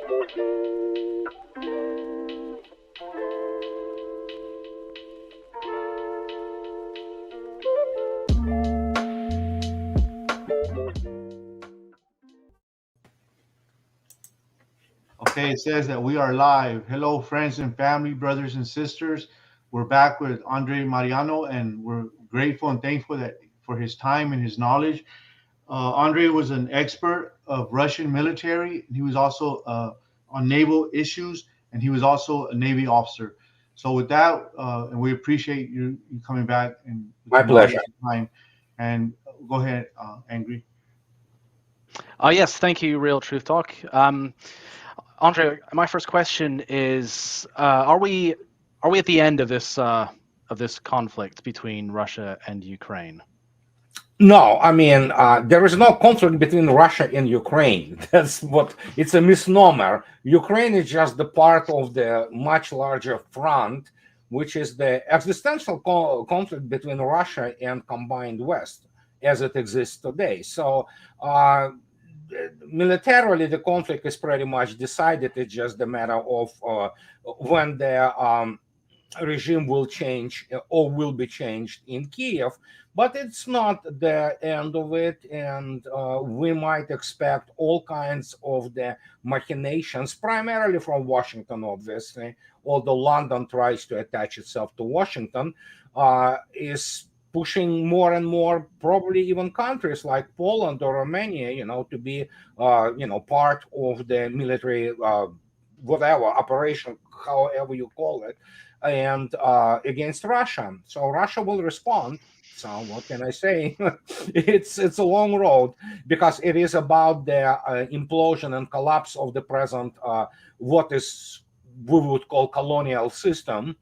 Okay, it says that we are live. Hello, friends and family, brothers and sisters. We're back with Andrei Martyanov, and we're grateful and thankful that for his time and his knowledge. Andrei was an expert of Russian military. He was also on naval issues, and he was also a Navy officer. So with that, and we appreciate you coming back and with My your knowledge pleasure. and time. And go ahead, Angry. Yes, thank you, Real Truth Talk. Andre, my first question is: Are we at the end of this conflict between Russia and Ukraine? No, I mean, there is no conflict between Russia and Ukraine. It's a misnomer. Ukraine is just the part of the much larger front, which is the existential conflict between Russia and combined West as it exists today. So, militarily, the conflict is pretty much decided. It's just a matter of when the regime will change or will be changed in Kiev, but it's not the end of it, and we might expect all kinds of the machinations, primarily from Washington, obviously, although London tries to attach itself to Washington, is pushing more and more, probably even countries like Poland or Romania, to be, part of the military, whatever operation, however you call it, and against Russia. So Russia will respond. So what can I say? it's a long road because it is about the implosion and collapse of the present what is we would call colonial system,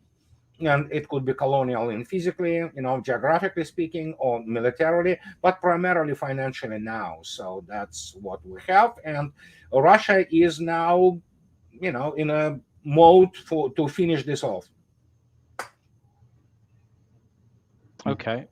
and it could be colonial in physically, geographically speaking, or militarily, but primarily financially now. So that's what we have, and Russia is now, in a mode to finish this off. Okay.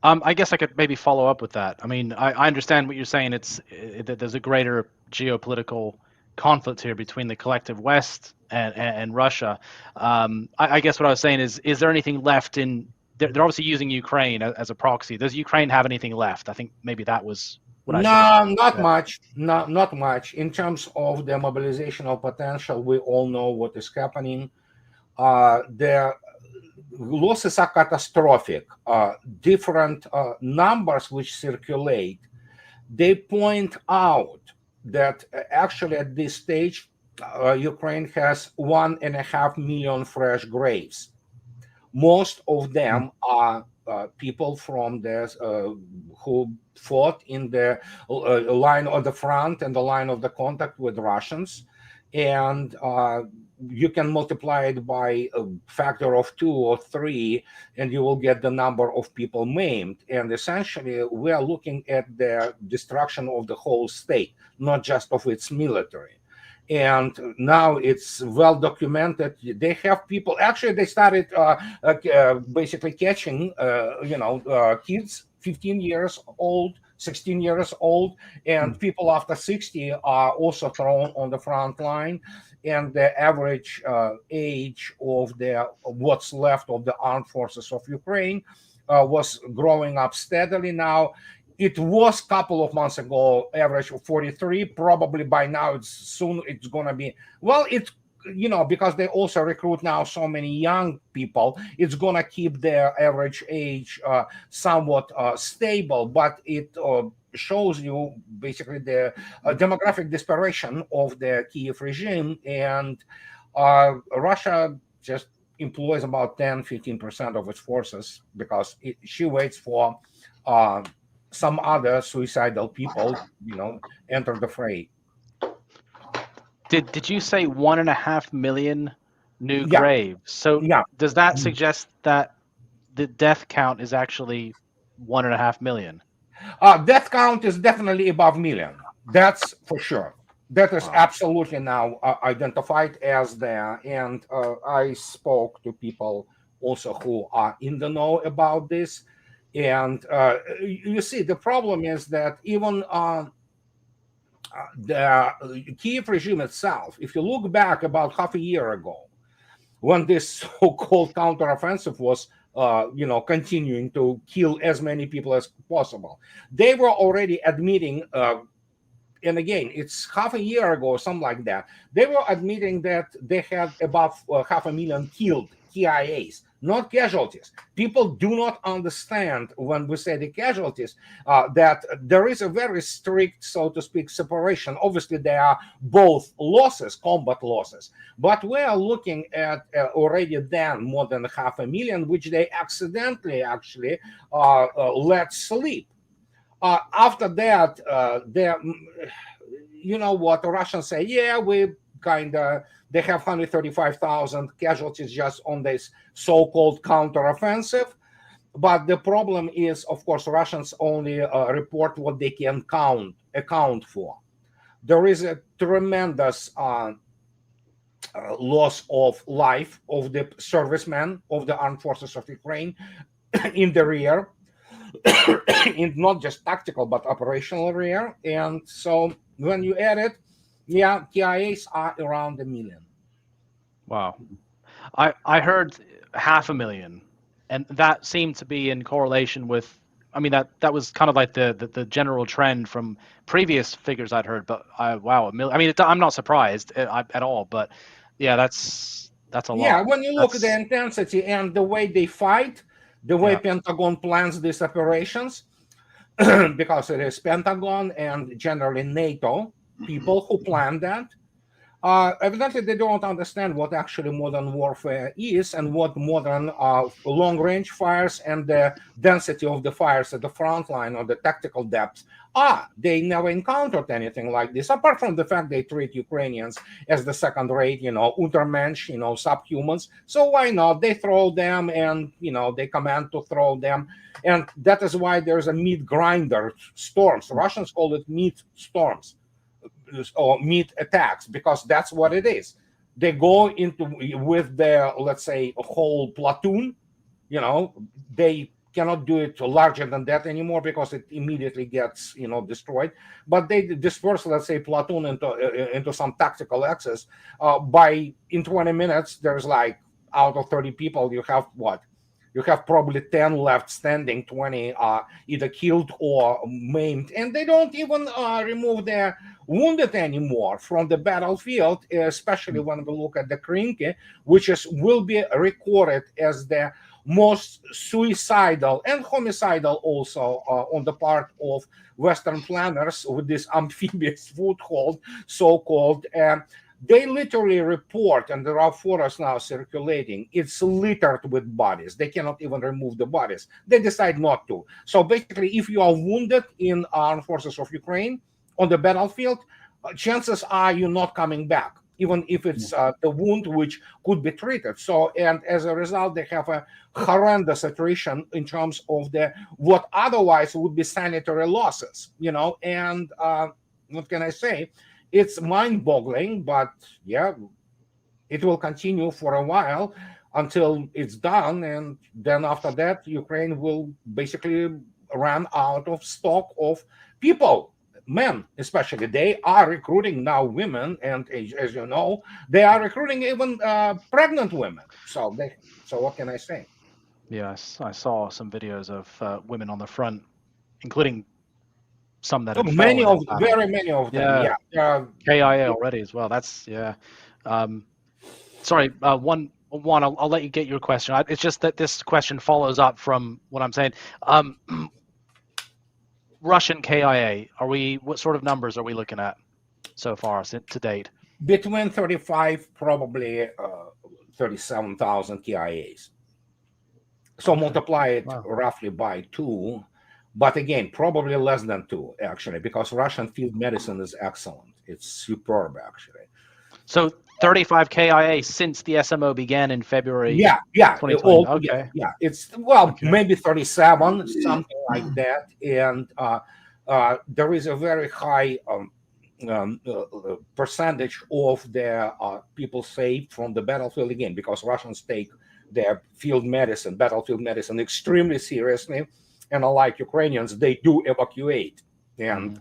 I guess I could maybe follow up with that. I mean, I understand what you're saying. That there's a greater geopolitical conflict here between the collective West and Russia. I guess what I was saying is there anything left in? They're obviously using Ukraine as a proxy. Does Ukraine have anything left? I think maybe that was what I should No, have not said. much. Not much. In terms of the mobilizational potential, we all know what is happening. The losses are catastrophic. Different numbers which circulate, they point out that actually at this stage, Ukraine has 1.5 million fresh graves. Most of them are people from who fought in the line of the front and the line of the contact with Russians, and you can multiply it by a factor of 2 or 3, and you will get the number of people maimed. And essentially, we are looking at the destruction of the whole state, not just of its military. And now it's well documented. They have people. Actually, they started basically catching, kids 15 years old, 16 years old, and people after 60 are also thrown on the front line. And the average age of what's left of the armed forces of Ukraine was growing up steadily. Now, it was a couple of months ago, average of 43. Probably by now, it's going to be, well, it's, because they also recruit now so many young people, it's going to keep their average age somewhat stable. But it shows you basically the demographic desperation of the Kiev regime. And Russia just employs about 10-15% of its forces because she waits for some other suicidal people, enter the fray. Did you say 1.5 million new Yeah. graves? So Yeah. does that suggest that the death count is actually 1.5 million? Death count is definitely above million. That's for sure. That is absolutely now identified as there. And I spoke to people also who are in the know about this. And you see, the problem is that even the Kiev regime itself, if you look back about half a year ago, when this so-called counteroffensive was, continuing to kill as many people as possible, they were already admitting, and again, it's half a year ago or something like that, they were admitting that they had about 500,000 killed KIAs, not casualties. People do not understand when we say the casualties that there is a very strict, so to speak, separation. Obviously, there are both losses, combat losses, but we are looking at already then more than 500,000, which they accidentally actually let sleep. After that, you know what, the Russians say, yeah, we they have 135,000 casualties just on this so-called counteroffensive. But the problem is, of course, Russians only report what they can account for. There is a tremendous loss of life of the servicemen of the armed forces of Ukraine in the rear, in not just tactical but operational rear. And so when you add it, yeah, KIAs are around 1 million. Wow. I heard 500,000, and that seemed to be in correlation with, I mean, that was kind of like the general trend from previous figures I'd heard, but wow, 1 million. I mean, I'm not surprised at all, but yeah, that's a lot. Yeah, when you look at the intensity and the way they fight, the way Pentagon plans these operations, because it is Pentagon and generally NATO people who plan that, evidently they don't understand what actually modern warfare is and what modern long-range fires and the density of the fires at the front line or the tactical depth are. They never encountered anything like this, apart from the fact they treat Ukrainians as the second-rate, Untermensch, subhumans. So why not? They throw them and, they command to throw them. And that is why there's a meat grinder storms. Russians call it meat storms or meat attacks, because that's what it is. They go into with their, let's say, a whole platoon. They cannot do it larger than that anymore because it immediately gets destroyed. But they disperse, let's say, platoon into some tactical axis. In 20 minutes, there's like out of 30 people, you have what? You have probably 10 left standing, 20 either killed or maimed, and they don't even remove their wounded anymore from the battlefield, especially when we look at the Krinky, which will be recorded as the most suicidal and homicidal also on the part of Western planners with this amphibious foothold, so-called. They literally report, and there are photos now circulating, it's littered with bodies. They cannot even remove the bodies. They decide not to. So basically, if you are wounded in armed forces of Ukraine on the battlefield, chances are you're not coming back, even if it's the wound which could be treated. So, and as a result, they have a horrendous attrition in terms of what otherwise would be sanitary losses, and what can I say? It's mind-boggling, but yeah, it will continue for a while until it's done, and then after that, Ukraine will basically run out of stock of people, men especially. They are recruiting now women, and as you know, they are recruiting even pregnant women. So what can I say? Yes, I saw some videos of women on the front, including some that had very fallen. many of them. Yeah. KIA already as well. That's sorry, one. I'll let you get your question. It's just that this question follows up from what I'm saying. Russian KIA. What sort of numbers are we looking at so far to date? Between 35, probably 37,000 KIAs. So multiply it roughly by 2. But again, probably less than 2, actually, because Russian field medicine is excellent. It's superb, actually. So 35 KIA since the SMO began in February. Yeah. 2020. Okay. Yeah. It's maybe 37, something like that. And there is a very high percentage of their people saved from the battlefield again, because Russians take their battlefield medicine extremely seriously. And unlike Ukrainians, they do evacuate. And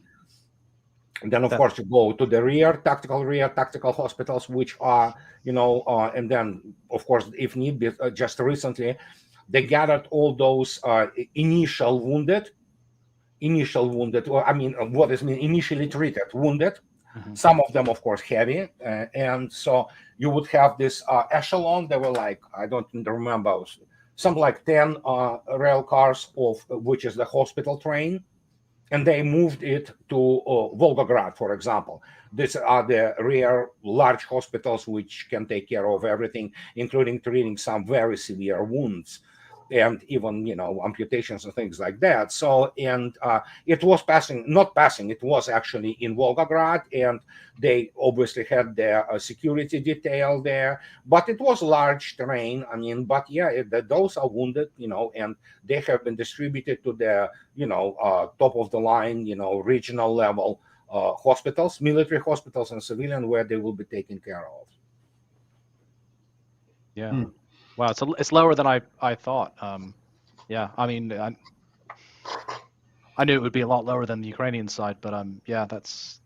And then, of course, you go to the rear tactical hospitals, which are, and then, of course, if need be, just recently, they gathered all those initial wounded, or I mean, what is mean initially treated wounded. Some of them, of course, heavy, and so you would have this echelon. There were like, I don't remember, something like 10 rail cars of which is the hospital train, and they moved it to Volgograd, for example. These are the rare large hospitals which can take care of everything, including treating some very severe wounds and even amputations and things like that. So, and it was it was actually in Volgograd, and they obviously had their security detail there, but it was large terrain. I mean, but yeah, those are wounded, and they have been distributed to the top of the line, regional level hospitals, military hospitals, and civilian, where they will be taken care of. Yeah. Wow, it's lower than I thought. Yeah, I mean, I knew it would be a lot lower than the Ukrainian side, but yeah, that's.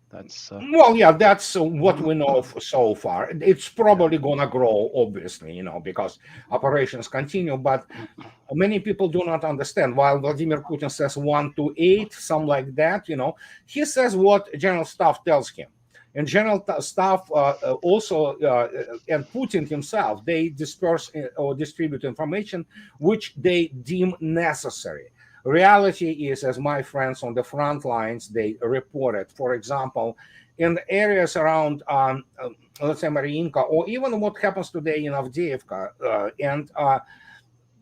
Well, yeah, that's what we know so far. It's probably gonna grow, obviously, because operations continue. But many people do not understand. While Vladimir Putin says 1 to 8, something like that, he says what General Staff tells him. And General Staff also, and Putin himself, they disperse or distribute information which they deem necessary. Reality is, as my friends on the front lines, they reported, for example, in the areas around, let's say, Mariinka, or even what happens today in Avdiivka, and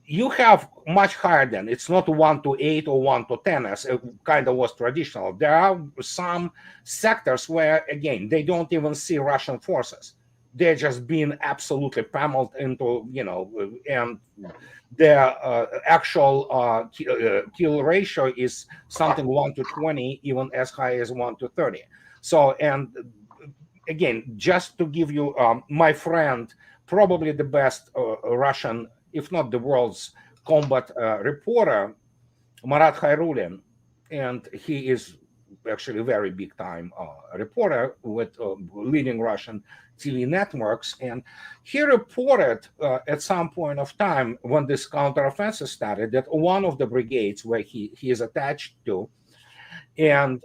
you have much higher than, it's not 1 to 8 or 1 to 10 as it kind of was traditional. There are some sectors where, again, they don't even see Russian forces. They're just being absolutely pummeled into, and their actual kill ratio is something 1 to 20, even as high as 1 to 30. So, and again, just to give you, my friend, probably the best Russian, if not the world's combat reporter, Marat Khairulin, and he is actually a very big time reporter with leading Russian TV networks, and he reported at some point of time when this counteroffensive started that one of the brigades where he is attached to, and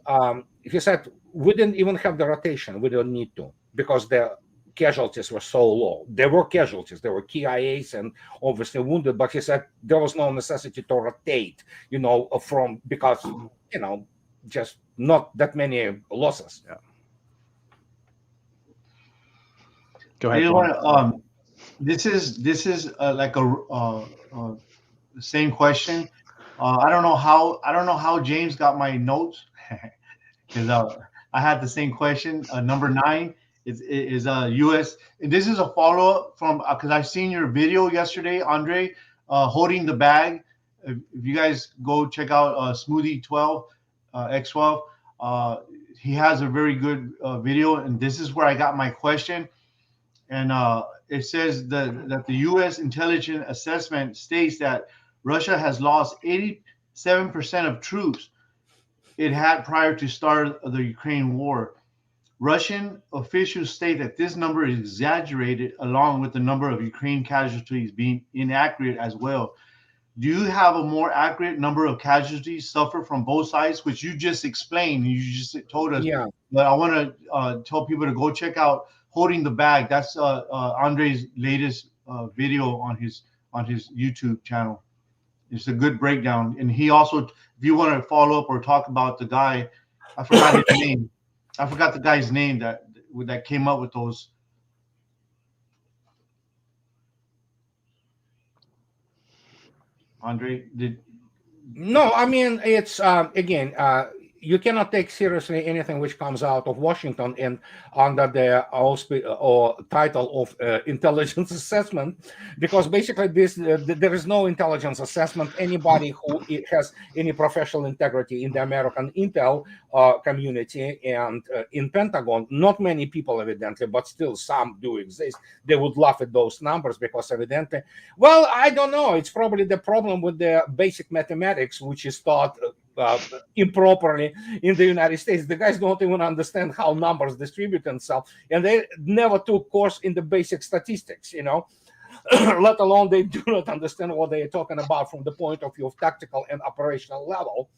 he said, we didn't even have the rotation, we don't need to, because the casualties were so low. There were casualties, there were KIAs and obviously wounded, but he said there was no necessity to rotate, from, because, just not that many losses. Yeah. Go ahead. This is like the same question. I don't know how James got my notes because I had the same question. Number 9 is U.S. And this is a follow up from because I've seen your video yesterday, Andrei, holding the bag. If you guys go check out Smoothie 12 X12, he has a very good video, and this is where I got my question. And it says that the U.S. intelligence assessment states that Russia has lost 87% of troops it had prior to start of the Ukraine war. Russian officials state that this number is exaggerated, along with the number of Ukraine casualties being inaccurate as well. Do you have a more accurate number of casualties suffered from both sides, which you just explained? You just told us. Yeah. But I want to tell people to go check out "Holding the Bag." That's Andrei's latest video on his YouTube channel. It's a good breakdown, and he also, if you want to follow up or talk about the guy, I forgot his name. I forgot the guy's name that came up with those. Andrei, No, I mean, it's again, you cannot take seriously anything which comes out of Washington and under the or title of intelligence assessment, because basically there is no intelligence assessment. Anybody who has any professional integrity in the American intel community and in Pentagon, not many people evidently, but still some do exist, they would laugh at those numbers because evidently, well, I don't know, it's probably the problem with the basic mathematics, which is taught improperly in the United States. The guys don't even understand how numbers distribute themselves, and they never took course in the basic statistics, let alone they do not understand what they are talking about from the point of view of tactical and operational level.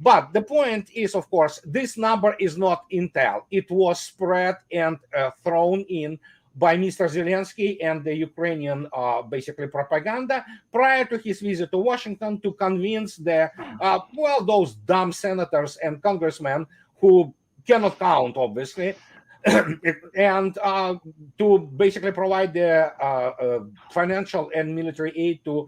But the point is, of course, this number is not intel. It was spread and thrown in by Mr. Zelensky and the Ukrainian basically propaganda prior to his visit to Washington to convince those dumb senators and congressmen who cannot count, obviously, and to basically provide the financial and military aid to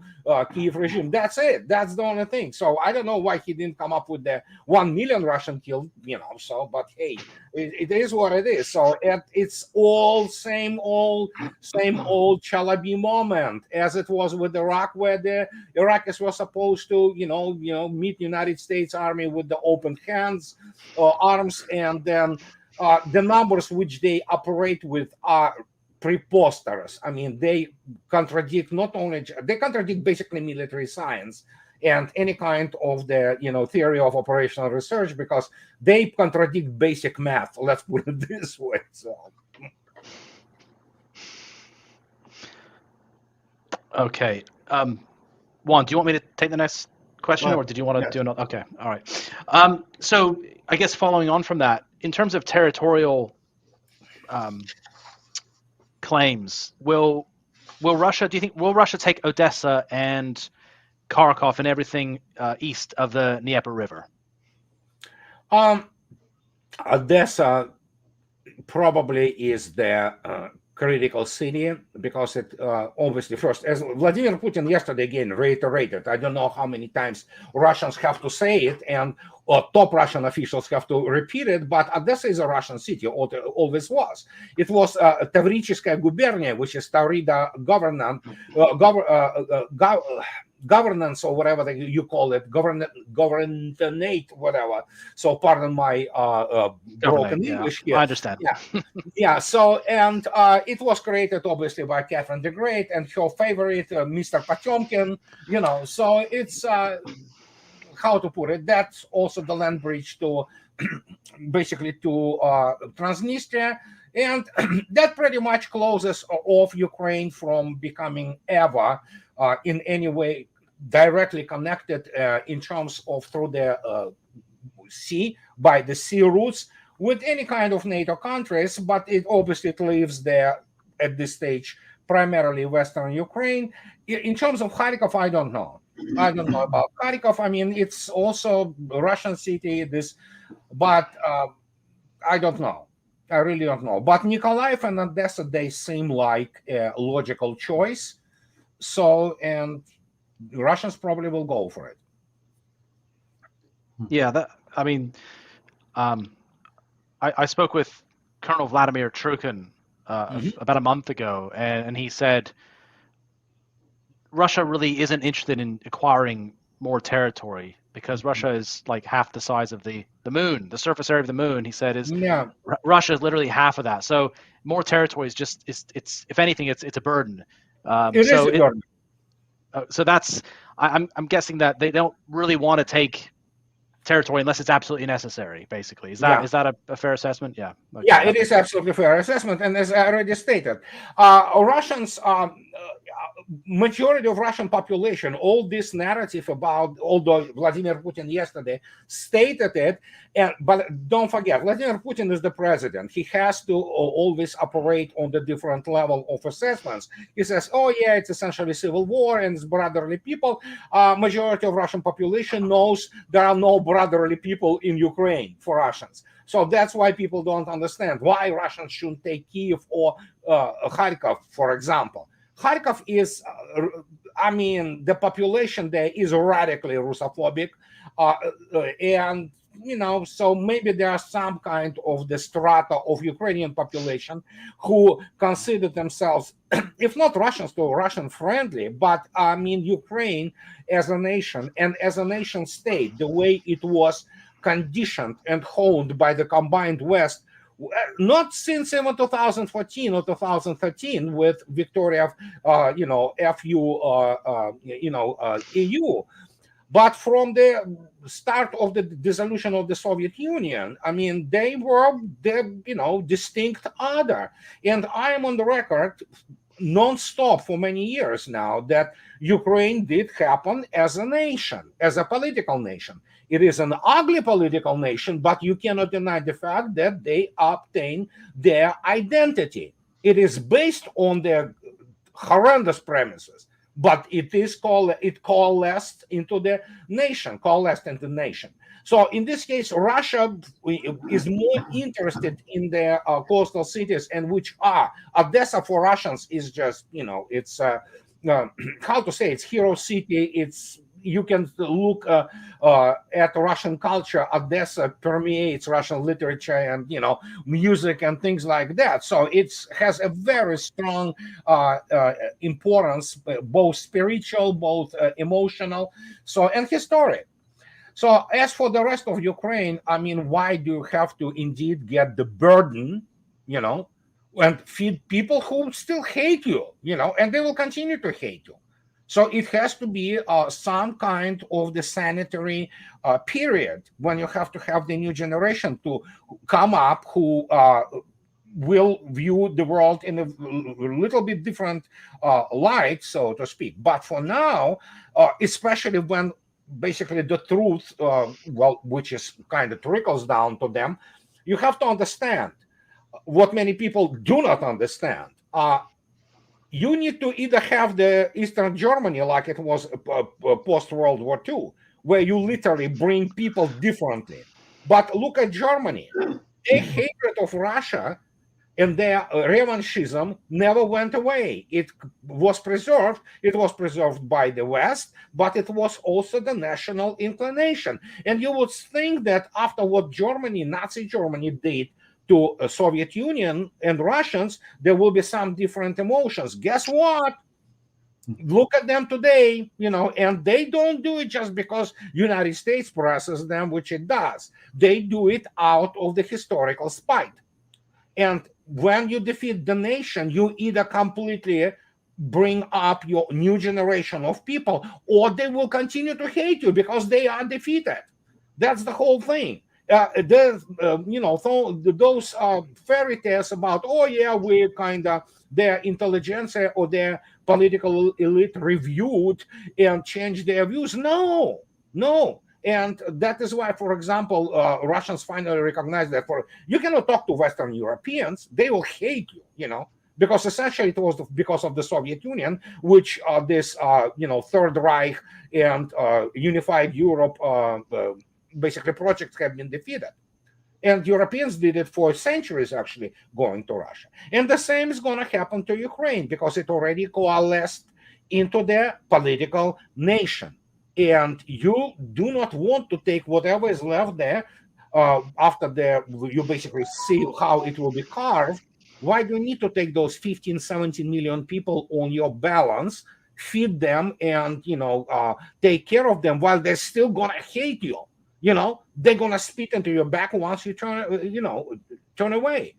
Kiev regime. That's it. That's the only thing. So I don't know why he didn't come up with the 1 million Russian killed, so, but hey, it is what it is. So it's all same old Chalabi moment, as it was with Iraq, where the Iraqis were supposed to, meet United States Army with the open hands, arms, and then the numbers which they operate with are preposterous. I mean, they contradict basically military science and any kind of the theory of operational research, because they contradict basic math. Let's put it this way. So. Okay. Juan, do you want me to take the next question, Well, or did you want to yes. do another? Okay. All right. So I guess following on from that, in terms of territorial claims, will Russia? Do you think will Russia take Odessa and Kharkov and everything east of the Dnieper River? Odessa probably is the critical city, because it obviously, first, as Vladimir Putin yesterday again reiterated, I don't know how many times Russians have to say it, and top Russian officials have to repeat it, but Odessa is a Russian city, always was. It was Tavricheskaya gubernia, which is Taurida governance, or whatever you call it, governate, whatever. So pardon my broken English here. I understand. Yeah. So, and it was created obviously by Catherine the Great and her favorite, Mr. Potemkin. So it's how to put it. That's also the land bridge to basically to Transnistria. And that pretty much closes off Ukraine from becoming ever in any way directly connected in terms of through the sea, by the sea routes, with any kind of NATO countries. But it obviously leaves there at this stage primarily Western Ukraine. In terms of Kharkov, I don't know. I don't know about Kharkov. I mean, it's also a Russian city, but I don't know. I really don't know. But Nikolaev and Odessa, they seem like a logical choice. So, and the Russians probably will go for it. Yeah, I spoke with Colonel Vladimir Trukin about a month ago, and he said Russia really isn't interested in acquiring more territory, because Russia is like half the size of the moon. The surface area of the moon, he said, is Russia is literally half of that. So more territory is just it's if anything, it's a burden. It is a burden. So that's I'm guessing that they don't really want to take territory unless it's absolutely necessary. Basically, is that a fair assessment? Yeah. Okay. Yeah, it is absolutely a fair assessment, and as I already stated, Russians. Majority of Russian population, all this narrative about, although Vladimir Putin yesterday stated it, but don't forget, Vladimir Putin is the president. He has to always operate on the different level of assessments. He says, oh yeah, it's essentially civil war and it's brotherly people. Majority of Russian population knows there are no brotherly people in Ukraine for Russians. So that's why people don't understand why Russians shouldn't take Kiev or Kharkov, for example. Kharkov is, the population there is radically Russophobic, and so maybe there are some kind of the strata of Ukrainian population who consider themselves, if not Russians, to Russian friendly, but Ukraine as a nation and as a nation state, the way it was conditioned and honed by the combined West, not since even 2014 or 2013 with victory of, EU, But from the start of the dissolution of the Soviet Union, I mean, they were the distinct other. And I am on the record non-stop for many years now that Ukraine did happen as a nation, as a political nation. It is an ugly political nation, but you cannot deny the fact that they obtain their identity. It is based on their horrendous premises, but it coalesced into the nation, So in this case, Russia is more interested in the coastal cities, and which are Odessa for Russians is just it's how to say, it's hero city. It's, you can look at Russian culture. Odessa permeates Russian literature and music and things like that. So it has a very strong importance, both spiritual, both emotional, and historic. So as for the rest of Ukraine, I mean, why do you have to indeed get the burden, and feed people who still hate you, and they will continue to hate you? So it has to be some kind of the sanitary period when you have to have the new generation to come up who will view the world in a little bit different light, so to speak. But for now, especially when basically the truth, which is kind of trickles down to them, you have to understand what many people do not understand. You need to either have the Eastern Germany like it was post-World War II, where you literally bring people differently. But look at Germany. Their hatred of Russia and their revanchism never went away. It was preserved. It was preserved by the West, but it was also the national inclination. And you would think that after what Nazi Germany did to Soviet Union and Russians, there will be some different emotions. Guess what? Look at them today, and they don't do it just because United States presses them, which it does. They do it out of the historical spite. And when you defeat the nation, you either completely bring up your new generation of people, or they will continue to hate you because they are defeated. That's the whole thing. Those fairy tales about, we kind of, their intelligentsia or their political elite reviewed and changed their views. No. And that is why, for example, Russians finally recognize that you cannot talk to Western Europeans. They will hate you, because essentially it was because of the Soviet Union, which this, Third Reich and unified Europe basically projects have been defeated. And Europeans did it for centuries, actually, going to Russia. And the same is going to happen to Ukraine because it already coalesced into their political nation. And you do not want to take whatever is left there after you basically see how it will be carved. Why do you need to take those 15, 17 million people on your balance, feed them, and take care of them while they're still going to hate you? They're going to spit into your back once you turn away.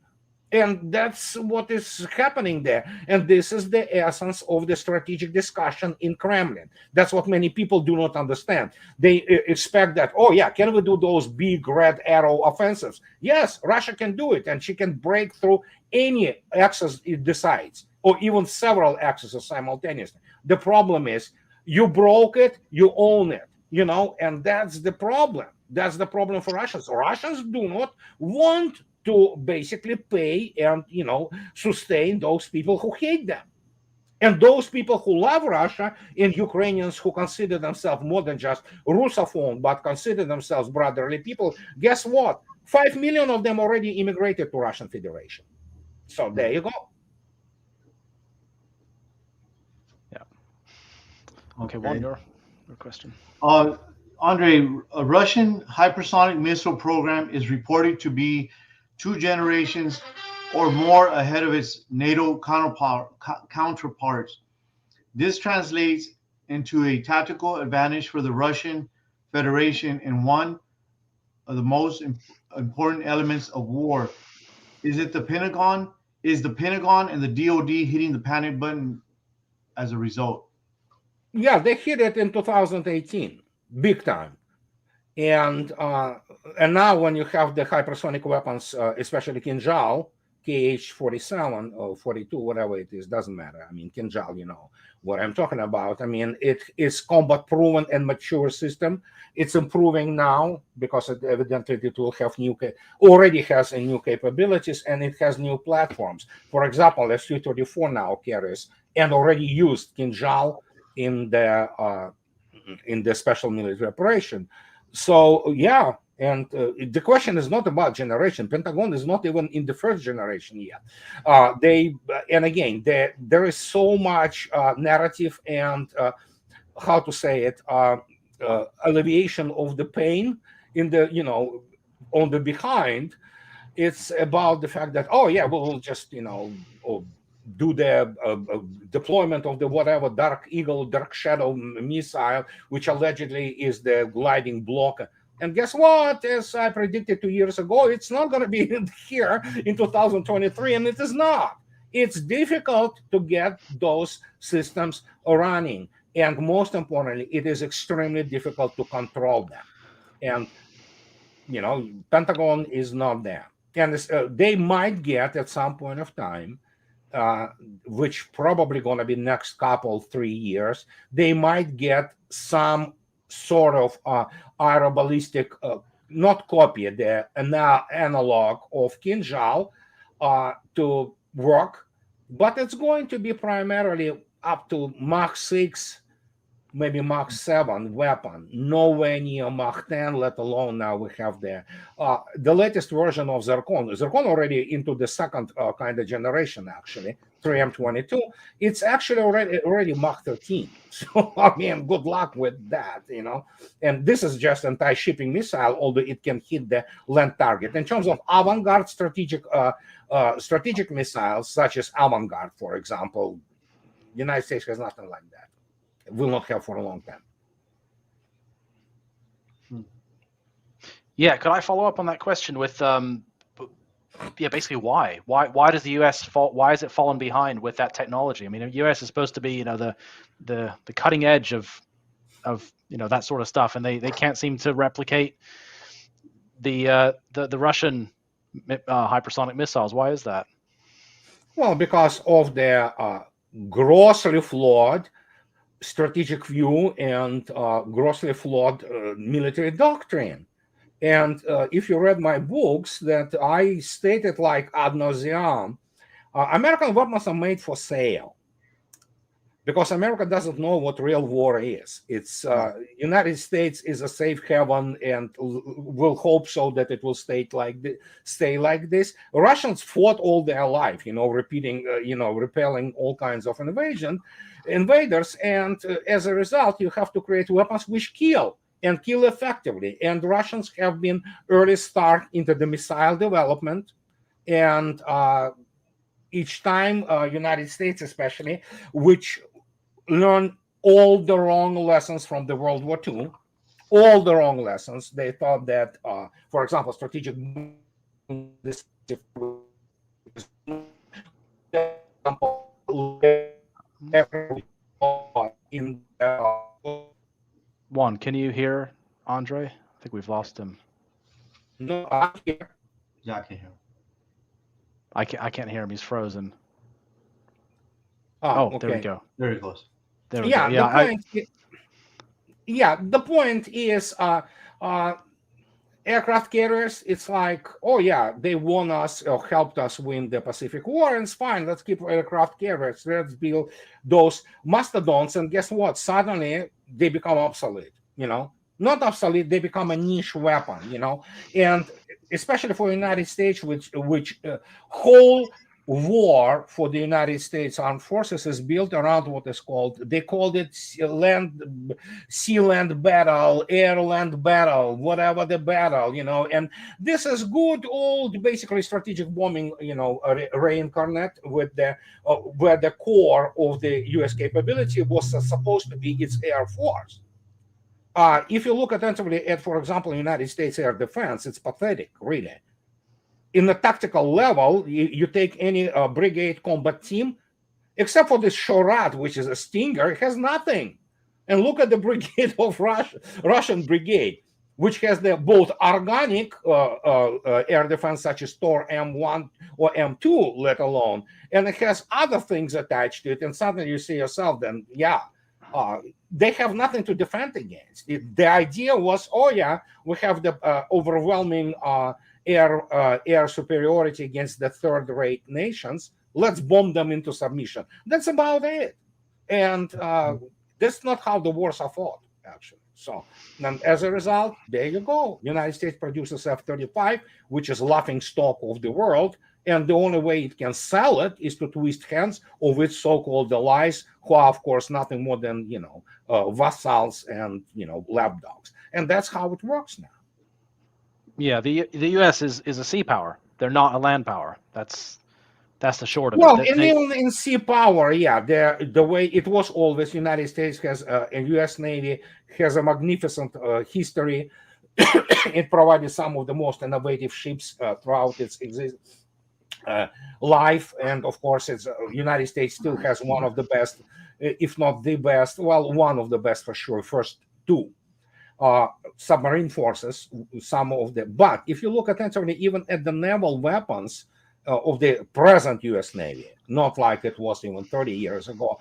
And that's what is happening there. And this is the essence of the strategic discussion in Kremlin. That's what many people do not understand. They expect that, can we do those big red arrow offensives? Yes, Russia can do it, and she can break through any axis it decides, or even several axes simultaneously. The problem is you broke it, you own it, and that's the problem. That's the problem for Russians. Russians do not want to basically pay and sustain those people who hate them. And those people who love Russia, and Ukrainians who consider themselves more than just Russophone, but consider themselves brotherly people, guess what? 5 million of them already immigrated to Russian Federation. So there you go. Yeah. Okay, Juan, your question. Andrei, a Russian hypersonic missile program is reported to be 2 generations or more ahead of its NATO counterparts. This translates into a tactical advantage for the Russian Federation and one of the most important elements of war. Is the Pentagon and the DoD hitting the panic button as a result? Yeah, they hit it in 2018. big time. And now when you have the hypersonic weapons, especially Kinjal, KH-47 or 42, whatever it is, doesn't matter. I mean, Kinjal, you know what I'm talking about. I mean, it is combat proven and mature system. It's improving now because evidently it will have already has a new capabilities, and it has new platforms. For example, the Su-34 now carries and already used Kinjal in the special military operation. So yeah, and the question is not about generation. Pentagon is not even in the first generation yet. And again, there is so much narrative and how to say it, alleviation of the pain in the on the behind. It's about the fact that, oh yeah, we'll just do the deployment of the whatever Dark Eagle, Dark Shadow missile, which allegedly is the gliding block. And guess what? As I predicted 2 years ago, it's not going to be here in 2023, and it is not. It's difficult to get those systems running. And most importantly, it is extremely difficult to control them. And, Pentagon is not there. And they might get at some point of time, which probably going to be next 3 years, they might get some sort of aeroballistic, not copy, the analog of Kinjal to work, but it's going to be primarily up to Mach 6, maybe Mach 7 weapon, nowhere near Mach 10, let alone now we have the latest version of Zircon. Zircon already into the second kind of generation, actually, 3M22. It's actually already Mach 13. So, I mean, good luck with that, And this is just anti-shipping missile, although it can hit the land target. In terms of avant-garde strategic missiles, such as Avangard, for example, the United States has nothing like that. Will not have for a long time. Yeah, could I follow up on that question with basically why does the U.S. fall? Why has it fallen behind with that technology? I mean, the U.S. is supposed to be the cutting edge of that sort of stuff, and they can't seem to replicate the Russian hypersonic missiles. Why is that? Well, because of their grossly flawed strategic view and grossly flawed military doctrine. And if you read my books, that I stated like ad nauseam, American weapons are made for sale because America doesn't know what real war is. It's United States is a safe haven and will hope so that it will stay like this. Russians fought all their life, repelling all kinds of invaders, and as a result, you have to create weapons which kill and kill effectively. And Russians have been early start into the missile development, and each time, United States especially, which learned all the wrong lessons from the World War II, all the wrong lessons. They thought that, for example, strategic Juan, can you hear Andrei? I think we've lost him. No, I'm here. Yeah, I can hear him. I can't hear him. He's frozen. Okay. There we go. There he goes. There we go. The point is aircraft carriers, it's like, oh yeah, they won us or helped us win the Pacific War, and it's fine, let's keep aircraft carriers, let's build those mastodons, and guess what? Suddenly they become obsolete, not obsolete, they become a niche weapon, and especially for the United States, which whole war for the United States Armed Forces is built around what is called, they called it sea-land battle, air-land battle, whatever the battle, and this is good old, basically strategic bombing, reincarnate with where the core of the U.S. capability was supposed to be its Air Force. If you look attentively at, for example, United States air defense, it's pathetic, really. In the tactical level, you take any brigade combat team, except for this Shorat, which is a Stinger, it has nothing. And look at the brigade of Russian brigade, which has the both organic air defense such as Tor M1 or M2, let alone, and it has other things attached to it. And suddenly you see yourself, then they have nothing to defend against. The idea was, oh yeah, we have the overwhelming air superiority against the third-rate nations. Let's bomb them into submission. That's about it. And that's not how the wars are fought, actually. So, and as a result, there you go. United States produces F-35, which is laughing stock of the world, and the only way it can sell it is to twist hands of its so-called allies, who are, of course, nothing more than vassals and lapdogs. And that's how it works now. Yeah, the U.S. is a sea power. They're not a land power. That's the short of Well, it. even in sea power, yeah, the way it was always, United States has a U.S. Navy has a magnificent history. It provided some of the most innovative ships throughout its life, and of course, it's United States still has one of the best, if not the best, well, one of the best for sure, first two submarine forces. But if you look attentively, even at the naval weapons of the present U.S. Navy, not like it was even 30 years ago,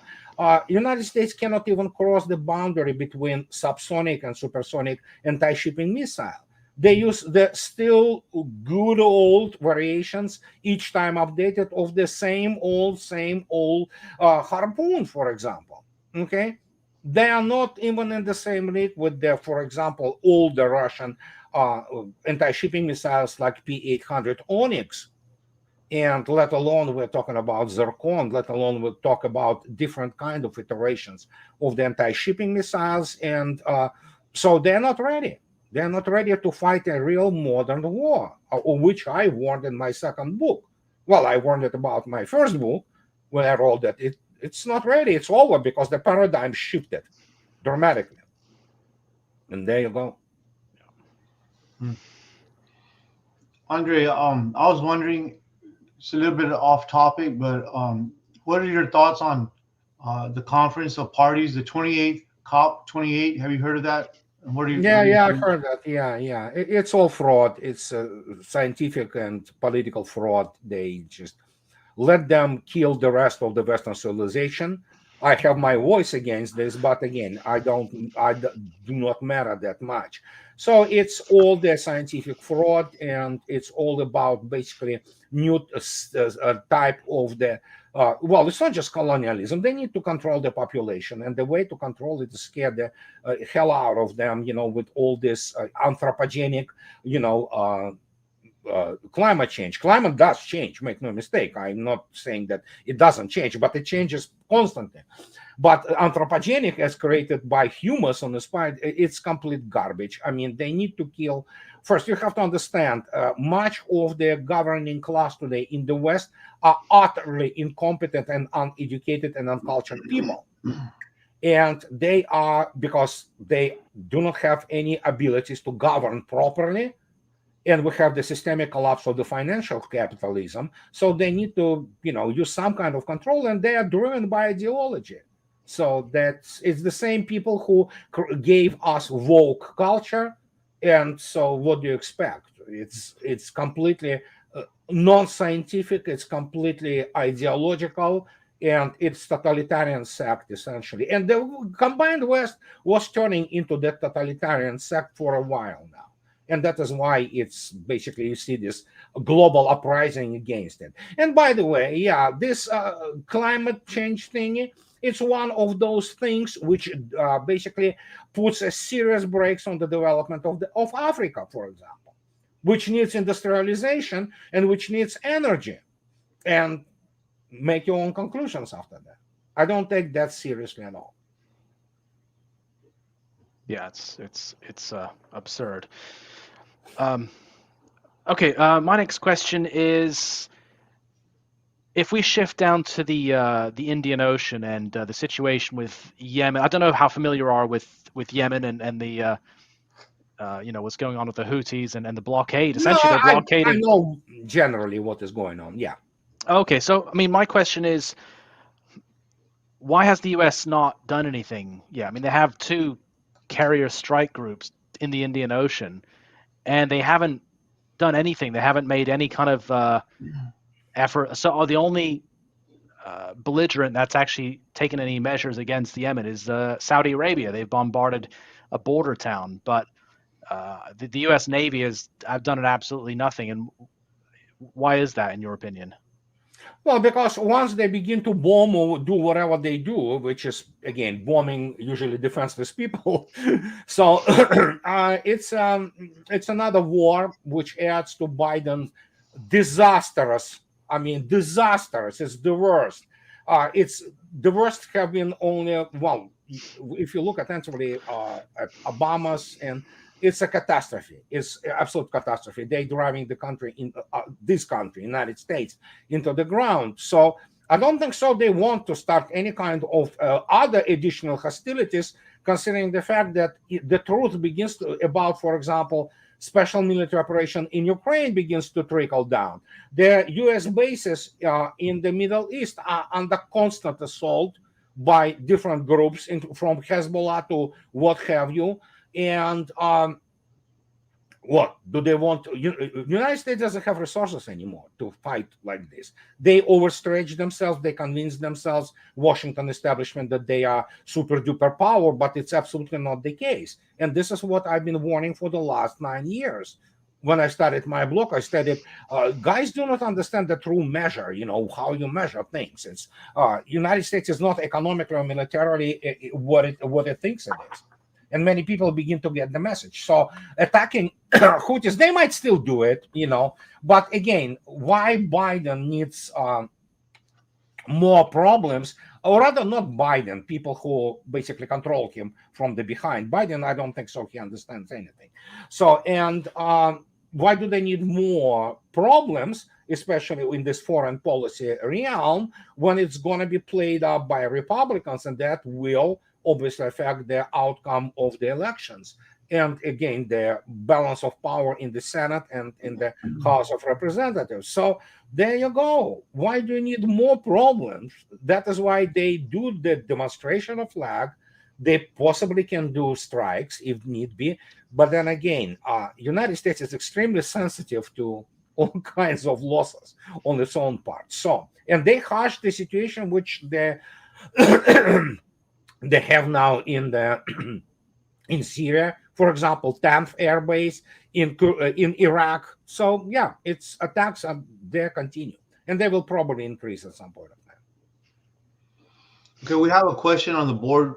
United States cannot even cross the boundary between subsonic and supersonic anti-shipping missile. They use the still good old variations, each time updated, of the same old Harpoon, for example. Okay, they are not even in the same league with the, for example, older Russian anti-shipping missiles like P-800 Onyx. And let alone we're talking about Zircon, let alone we'll talk about different kind of iterations of the anti-shipping missiles. And so they're not ready. They're not ready to fight a real modern war, of which I warned in my second book. Well, I warned it about my first book when I wrote that it's not ready. It's over because the paradigm shifted dramatically. And there you go. Andrei, I was wondering, it's a little bit off topic, but what are your thoughts on the conference of parties, the 28th COP28? Have you heard of that? And what do you? Yeah, I've heard that. Yeah. It's all fraud. It's scientific and political fraud. They just let them kill the rest of the Western civilization. I have my voice against this, but again, I do not matter that much. So it's all the scientific fraud, and it's all about basically new type of the. Well, it's not just colonialism. They need to control the population, and the way to control it is scare the hell out of them. With all this anthropogenic, climate change. Climate does change, make no mistake. I'm not saying that it doesn't change, but it changes constantly. But anthropogenic, as created by humans on the spine, it's complete garbage. I mean, they need to kill. First, you have to understand, much of the governing class today in the West are utterly incompetent and uneducated and uncultured people. And they are, because they do not have any abilities to govern properly. And we have the systemic collapse of the financial capitalism. So they need to, use some kind of control, and they are driven by ideology. So it's the same people who gave us woke culture. And so what do you expect? It's completely non-scientific. It's completely ideological. And it's totalitarian sect, essentially. And the combined West was turning into that totalitarian sect for a while now. And that is why it's basically, you see this global uprising against it. And by the way, this climate change thing, it's one of those things which basically puts a serious brakes on the development of Africa, for example, which needs industrialization and which needs energy. And make your own conclusions after that. I don't take that seriously at all. Yeah, it's absurd. Okay, my next question is, if we shift down to the Indian Ocean and the situation with Yemen, I don't know how familiar you are with Yemen and the what's going on with the Houthis and the blockade. Essentially, they're blockading. I know generally what is going on. Yeah. Okay, so I mean, my question is, why has the U.S. not done anything? Yeah, I mean, they have 2 carrier strike groups in the Indian Ocean, and they haven't done anything. They haven't made any kind of effort. So the only belligerent that's actually taken any measures against Yemen is Saudi Arabia. They've bombarded a border town, but the U.S. Navy has done absolutely nothing. And why is that, in your opinion? Well, because once they begin to bomb or do whatever they do, which is again bombing usually defenseless people, so it's another war which adds to Biden's disastrous. I mean, disastrous. It's the worst. It's the worst have been only well. If you look attentively at Obama's, and it's a catastrophe. It's absolute catastrophe. They're driving the country in this country, United States, into the ground. So I don't think so. They want to start any kind of other additional hostilities, considering the fact that the truth begins to about, for example, special military operation in Ukraine begins to trickle down. The U.S. bases in the Middle East are under constant assault by different groups, from Hezbollah to what have you. And what do they want? United States doesn't have resources anymore to fight like this. They overstretch themselves. They convince themselves, Washington establishment, that they are super duper power, but it's absolutely not the case. And this is what I've been warning for the last 9 years. When I started my blog, I stated, guys do not understand the true measure, how you measure things. It's United States is not economically or militarily what it thinks it is. And many people begin to get the message. So attacking Houthis, they might still do it, But again, why Biden needs more problems, or rather not Biden, people who basically control him from the behind. Biden, I don't think so. He understands anything. So, and why do they need more problems, especially in this foreign policy realm, when it's going to be played up by Republicans, and that will obviously affect the outcome of the elections. And again, the balance of power in the Senate and in the House of Representatives. So there you go. Why do you need more problems? That is why they do the demonstration of flag. They possibly can do strikes if need be. But then again, United States is extremely sensitive to all kinds of losses on its own part. So, and they hushed the situation which they they have now in Syria, for example, 10th Air Base in Iraq. So yeah, it's attacks are there continue, and they will probably increase at some point of time. Okay, we have a question on the board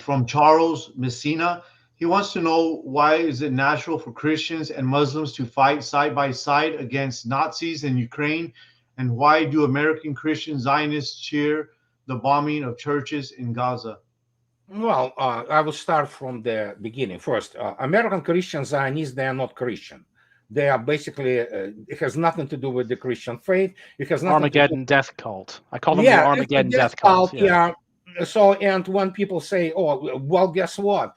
from Charles Messina. He wants to know, why is it natural for Christians and Muslims to fight side by side against Nazis in Ukraine, and why do American Christian Zionists cheer the bombing of churches in Gaza? Well, I will start from the beginning. First, American Christian Zionists, they are not Christian. They are basically, it has nothing to do with the Christian faith. It has nothing Armageddon death cult. I call them the Armageddon death cult. Yeah. So, and when people say, oh, well, guess what?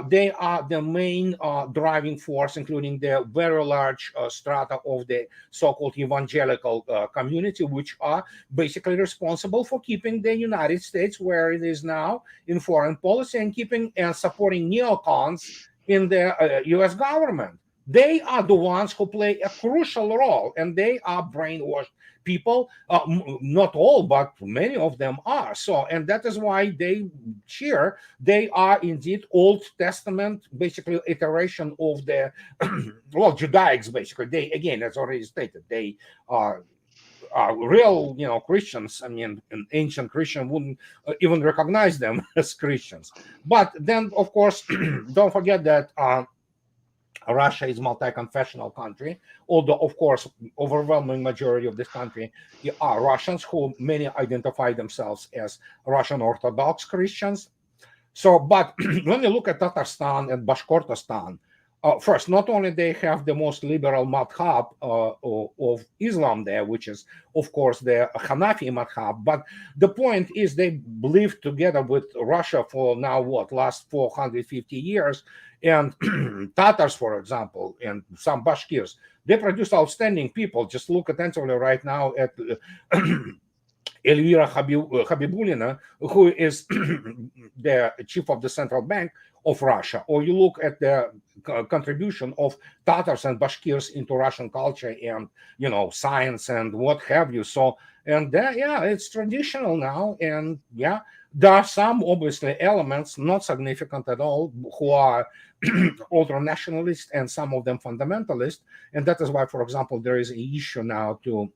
They are the main driving force, including the very large strata of the so-called evangelical community, which are basically responsible for keeping the United States where it is now in foreign policy, and keeping and supporting neocons in the U.S. government. They are the ones who play a crucial role, and they are brainwashed people. Not all, but many of them are. So, and that is why they cheer. They are indeed Old Testament, basically iteration of the well, Judaics. Basically, they, again, as already stated, they are real, Christians. I mean, an ancient Christian wouldn't even recognize them as Christians. But then, of course, don't forget that Russia is a multi-confessional country, although, of course, overwhelming majority of this country are Russians, who many identify themselves as Russian Orthodox Christians. So, but when you look at Tatarstan and Bashkortostan, first, not only they have the most liberal madhab of Islam there, which is, of course, the Hanafi madhab, but the point is they live together with Russia for now, last 450 years. And Tatars, for example, and some Bashkirs, they produce outstanding people. Just look attentively right now at Elvira Habibulina, who is the chief of the central bank of Russia, or you look at the contribution of Tatars and Bashkirs into Russian culture and, you know, science and what have you. So, and yeah, it's traditional now. And yeah, there are some obviously elements, not significant at all, who are ultra nationalist and some of them fundamentalist. And that is why, for example, there is an issue now to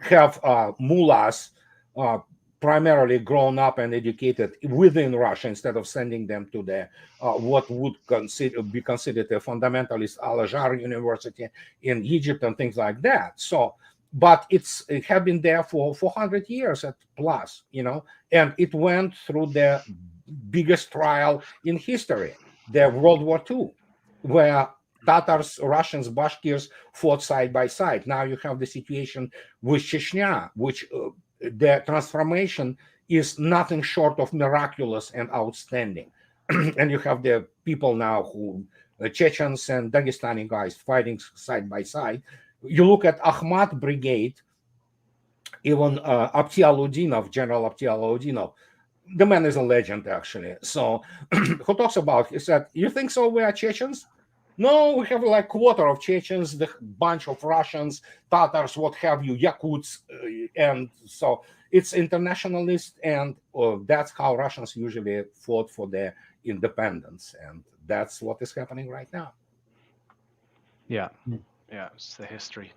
have mullahs primarily grown up and educated within Russia instead of sending them to the what would be considered a fundamentalist Al-Azhar University in Egypt and things like that. So, but it have been there for 400 years at plus, you know, and it went through the biggest trial in history, the World War II, where Tatars, Russians, Bashkirs fought side by side. Now you have the situation with Chechnya, which the transformation is nothing short of miraculous and outstanding. And you have the people now who, Chechens and Dagestani guys fighting side by side. You look at Akhmat Brigade, even Abtialudinov, General Abtialudinov, the man is a legend actually. So who talks about, he said, you think so we are Chechens? No, we have like quarter of Chechens, the bunch of Russians, Tatars, what have you, Yakuts, and so it's internationalist, and that's how Russians usually fought for their independence, and that's what is happening right now. Yeah, yeah, it's the history,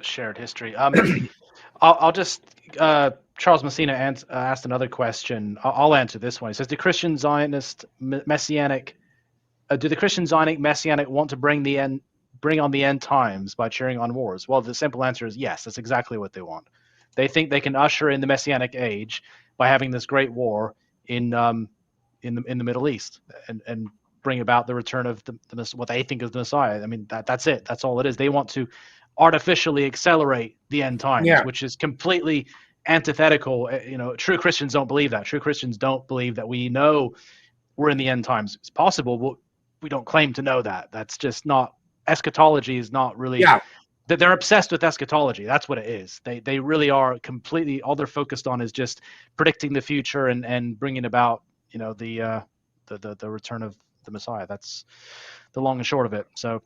shared history. I'll just Charles Messina asked another question. I'll answer this one. He says, "Do Christian Zionist Messianic do the Christian Zionic Messianic want to bring on the end times by cheering on wars?" Well, the simple answer is yes. That's exactly what they want. They think they can usher in the Messianic age by having this great war in the Middle East and bring about the return of what they think is the Messiah. I mean, that's it. That's all it is. They want to artificially accelerate the end times, which is completely antithetical. You know, true Christians don't believe that. True Christians don't believe that we know we're in the end times. It's possible, but we don't claim to know that. That's just not, eschatology is not really, they're obsessed with eschatology. That's what it is. They really are completely, all they're focused on is just predicting the future and bringing about, you know, the return of the Messiah. That's the long and short of it. So,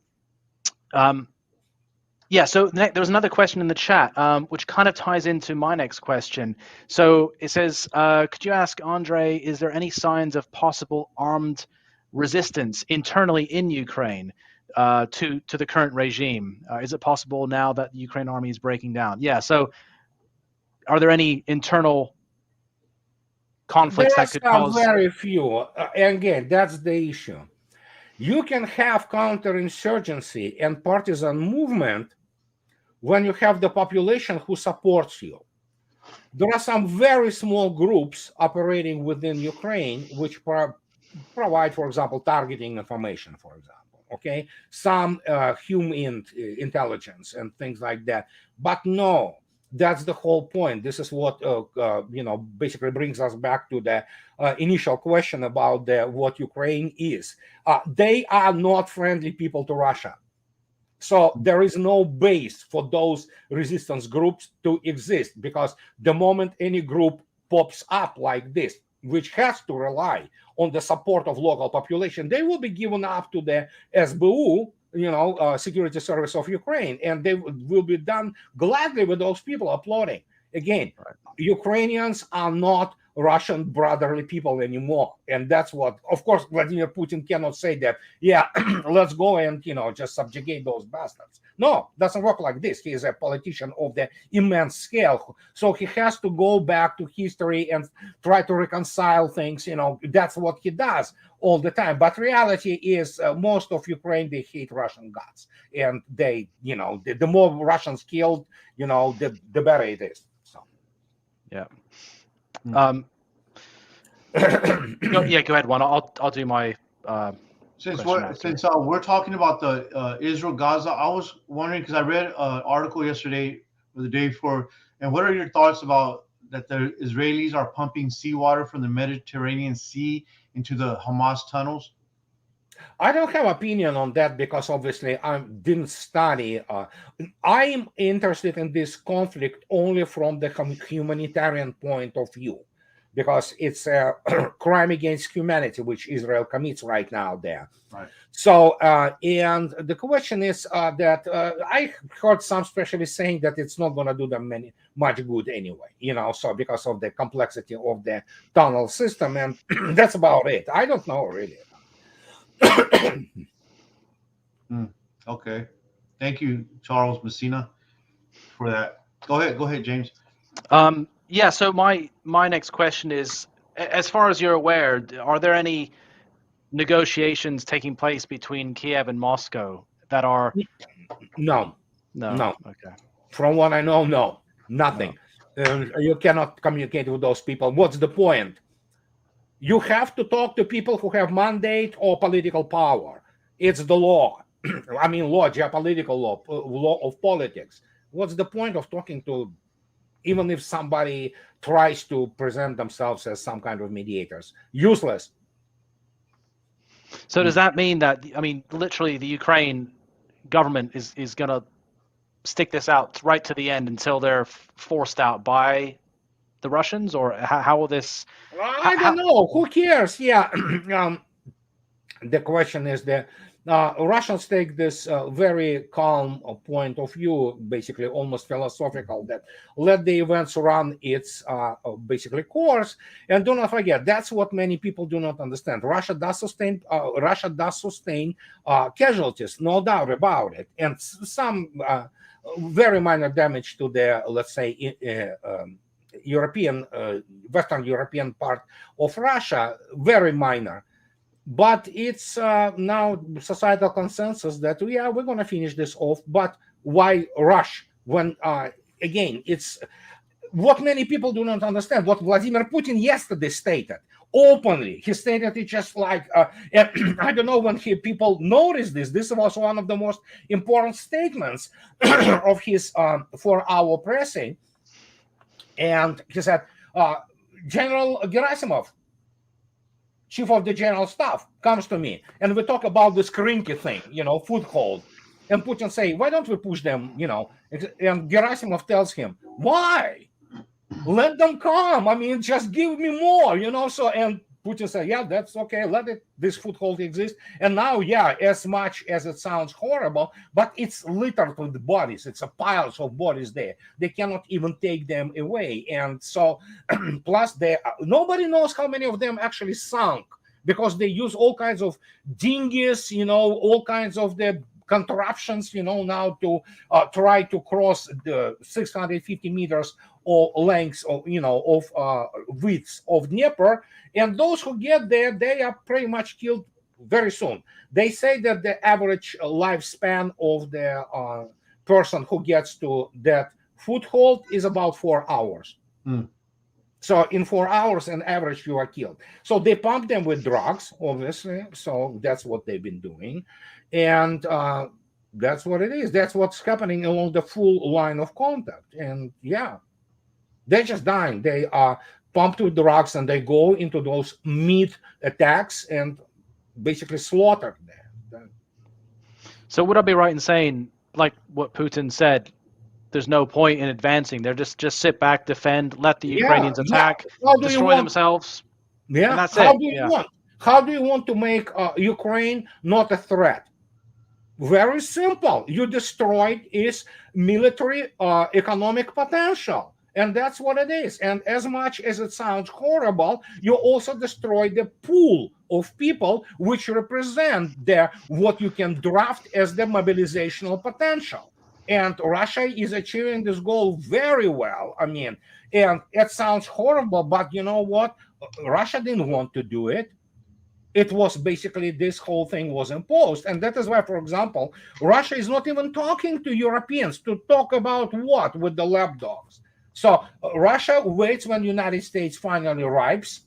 yeah, so there was another question in the chat, which kind of ties into my next question. So it says, could you ask Andrei, is there any signs of possible armed resistance internally in Ukraine to the current regime? Is it possible now that the Ukraine army is breaking down? Yeah, so are there any internal conflicts that could cause? Very few. Again, that's the issue. You can have counterinsurgency and partisan movement when you have the population who supports you. There are some very small groups operating within Ukraine which provide, for example, targeting information, for example, okay? Some human intelligence and things like that. But no, that's the whole point. This is what, you know, basically brings us back to the initial question about what Ukraine is. They are not friendly people to Russia. So there is no base for those resistance groups to exist, because the moment any group pops up like this, which has to rely on the support of local population, they will be given up to the SBU, you know, Security Service of Ukraine, and they will be done gladly with those people applauding. Again, Ukrainians are not Russian brotherly people anymore, and that's what, of course, Vladimir Putin cannot say that, yeah, let's go and, you know, just subjugate those bastards. No, doesn't work like this. He is a politician of the immense scale, so he has to go back to history and try to reconcile things. You know, that's what he does all the time. But reality is, most of Ukraine, they hate Russian gods, and they, you know, the more Russians killed, you know, the better it is. So, yeah. Yeah, go ahead, Juan. I'll do my. Since we're talking about the Israel-Gaza, I was wondering, because I read an article yesterday or the day before, and what are your thoughts about that the Israelis are pumping seawater from the Mediterranean Sea into the Hamas tunnels? I don't have opinion on that because obviously I didn't study. I'm interested in this conflict only from the humanitarian point of view, because it's a crime against humanity which Israel commits right now there. Right. So, and the question is that I heard some specialists saying that it's not going to do them much good anyway, so because of the complexity of the tunnel system, and that's about it. I don't know really. Okay. Thank you, Charles Messina, for that. Go ahead, James. Yeah, so my next question is, as far as you're aware, are there any negotiations taking place between Kiev and Moscow that are... No. Okay. From what I know, no, nothing. You cannot communicate with those people. What's the point? You have to talk to people who have mandate or political power. It's the law. I mean, law, geopolitical law, law of politics. What's the point of talking to, even if somebody tries to present themselves as some kind of mediators? Useless. So does that mean that, I mean, literally the Ukraine government is going to stick this out right to the end until they're forced out by the Russians, or how will this... I don't know. Who cares? Yeah. The question is that Russians take this very calm point of view, basically almost philosophical, that let the events run its basically course, and do not forget, that's what many people do not understand. Russia does sustain casualties, no doubt about it, and some very minor damage to the, let's say, European, Western European part of Russia, very minor. But it's now societal consensus that, yeah, we're going to finish this off. But why rush when, again, it's what many people do not understand, what Vladimir Putin yesterday stated openly. He stated it just like, I don't know when people noticed this. This was one of the most important statements of his for our pressing. And he said, General Gerasimov, chief of the general staff, comes to me, and we talk about this Krinky thing, foothold. And Putin say, why don't we push them, And Gerasimov tells him, why? Let them come. I mean, just give me more, So, and Putin said, yeah, that's okay. Let this foothold exist. And now, yeah, as much as it sounds horrible, but it's littered with bodies. It's a piles of bodies there. They cannot even take them away. And so, plus nobody knows how many of them actually sunk, because they use all kinds of dinghies, all kinds of the contraptions, now to try to cross the 650 meters or lengths of, of widths of Dnieper. And those who get there, they are pretty much killed very soon. They say that the average lifespan of the person who gets to that foothold is about 4 hours. So in 4 hours, on average, you are killed. So they pump them with drugs, obviously. So that's what they've been doing. And that's what it is. That's what's happening along the full line of contact. And yeah, they're just dying. They are pumped with drugs, and they go into those meat attacks and basically slaughter them. So would I be right in saying, like what Putin said, there's no point in advancing? They're just sit back, defend, let the Ukrainians attack, destroy themselves. Yeah. And that's How do you want to make Ukraine not a threat? Very simple. You destroyed its military economic potential. And that's what it is. And as much as it sounds horrible, you also destroy the pool of people which represent what you can draft as the mobilizational potential. And Russia is achieving this goal very well. I mean, and it sounds horrible, but you know what? Russia didn't want to do it. It was basically, this whole thing was imposed. And that is why, for example, Russia is not even talking to Europeans to talk about what with the lapdogs. So Russia waits when the United States finally arrives,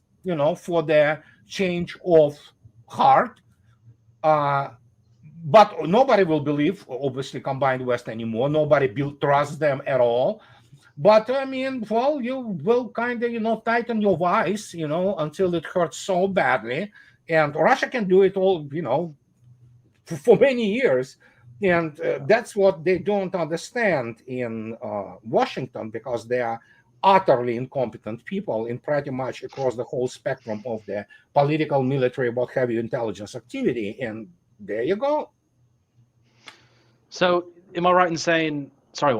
for the change of heart. But nobody will believe, obviously, combined West anymore. Nobody trusts them at all. But I mean, well, you will kind of, tighten your vice, until it hurts so badly. And Russia can do it all, for many years. And that's what they don't understand in Washington, because they are utterly incompetent people in pretty much across the whole spectrum of the political, military, what have you, intelligence activity. And there you go. So, am I right in saying? Sorry,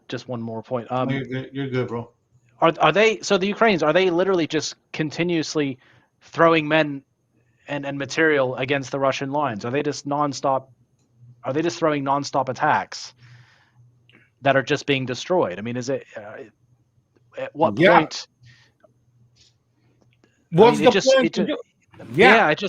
just one more point. You're good, bro. Are they? So the Ukrainians, are they literally just continuously throwing men and material against the Russian lines? Are they just nonstop? Are they just throwing nonstop attacks that are just being destroyed? I mean, is it? At what point? What's the point?